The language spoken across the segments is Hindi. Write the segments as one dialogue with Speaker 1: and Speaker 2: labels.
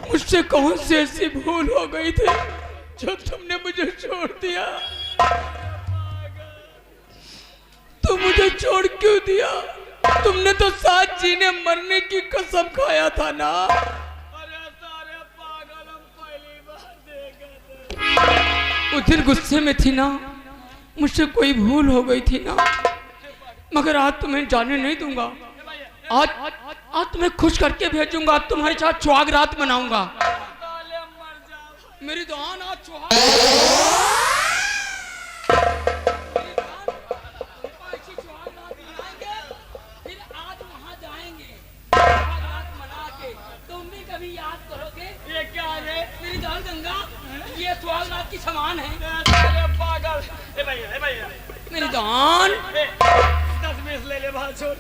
Speaker 1: मुझसे कौन सी ऐसी भूल हो गई थी जो तुमने मुझे छोड़ दिया? तुम मुझे छोड़ क्यों दिया? तुमने तो साथ जीने मरने की कसम खाया था ना।
Speaker 2: अरे सारे पागल, हम पहली बार देखे थे।
Speaker 1: उस दिन गुस्से में थी ना, मुझसे कोई भूल हो गई थी ना, मगर आज तुम्हें जाने नहीं दूंगा। आज तुम्हें खुश करके भेजूंगा, तुम्हारे साथ सुहाग रात मनाऊंगा। मेरी दुआन आज ये सुहाग रात की समान है।
Speaker 2: पागल भैया
Speaker 1: मेरी दान
Speaker 2: 10-20 ले ले भाई, छोड़।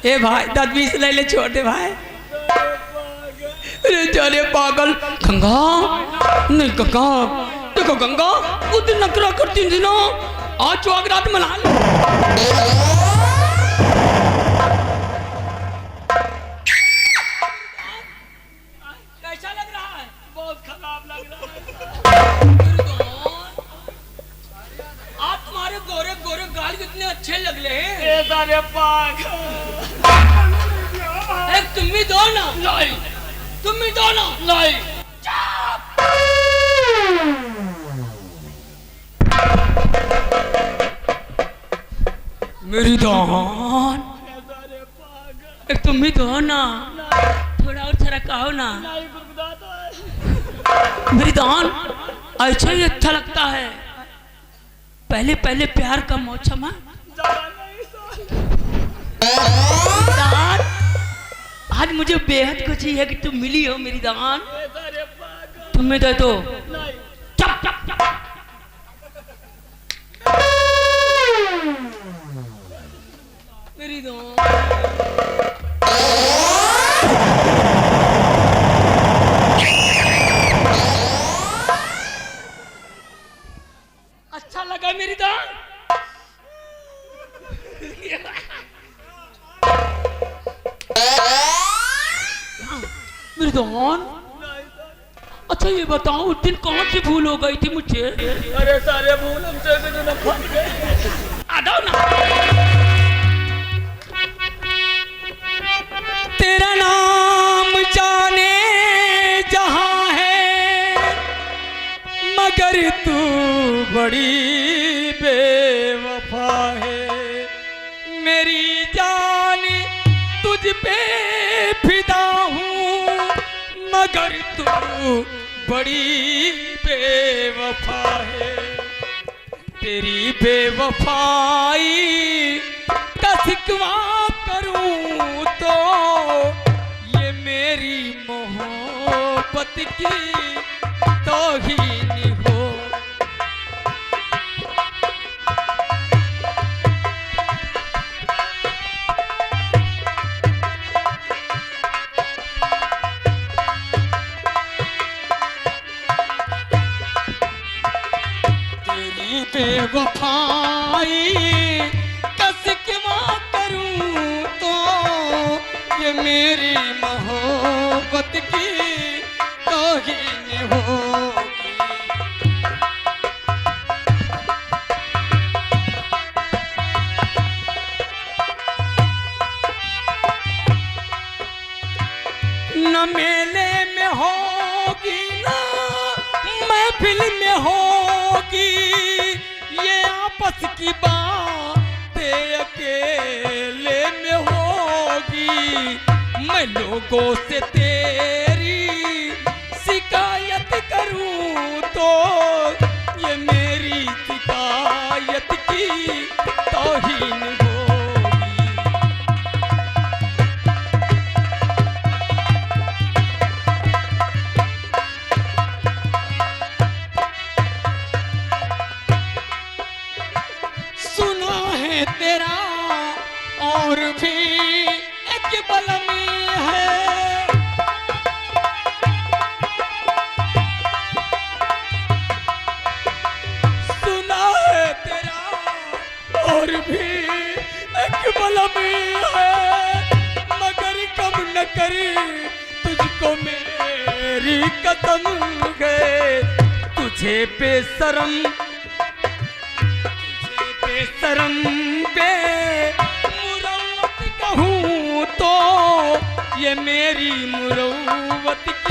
Speaker 1: ए भाई 10-20 ले ले, छोड़ दे भाई। अरे जाने पागल गंगा, नहीं गंगा, देखो गंगा उस दिन नखरा करती थी ना, आज सुहाग रात मना लो। कैसा लग रहा है?
Speaker 2: बहुत खराब लग रहा है।
Speaker 1: आप तुम्हारे गोरे गोरे गाल कितने अच्छे लग रहे हैं।
Speaker 2: ये सारे पागल।
Speaker 1: एक तुम भी दो ना।
Speaker 2: नहीं,
Speaker 1: तुम भी दो ना।
Speaker 2: नहीं।
Speaker 1: मेरी दान, एक तुम भी दो ना, थोड़ा और सरकाओ ना।
Speaker 2: नहीं गुरगुदाता है।
Speaker 1: मेरी दान ऐसा ही अच्छा लगता है। पहले पहले प्यार का मौसम है। दान, आज मुझे बेहद खुशी है कि तुम मिली हो मेरी दान। तुम्हें दे दो। चप चप चप। मेरी दान, अच्छा लगा मेरी दान। मेरी दान, अच्छा ये बताओ उस दिन कौन सी भूल हो गई थी मुझसे?
Speaker 2: अरे सारे भूल हमसे भी तो न फंस गए।
Speaker 1: आ जाओ ना। तेरा नाम जाने जहां है, मगर तू बड़ी बेवफा है। मेरी जान तुझ पे फिदा हूँ, मगर तू बड़ी बेवफा है। तेरी बेवफाई का शिकवा करूं तो ये मेरी मोहब्बत की तौहीन हो। तेरी बेवफाई का शिकवा करूं तो ये मेरी मोहब्बत की तौहीन होगी। न मेले में होगी ना महफिल में होगी, ये आपस की बातें अकेले में होगी। मैं लोगों से तेरी शिकायत करूं तो ये मेरी शिकायत की तौहीन होगी। सुना है तेरा और भी एक बलमी है, सुना है तेरा और भी एक बलमी है, मगर कम न करी तुझको मेरे मेरी कसम है तुझे बेशरम बे मुरव्वत कहूँ तो ये मेरी मुरव्वत की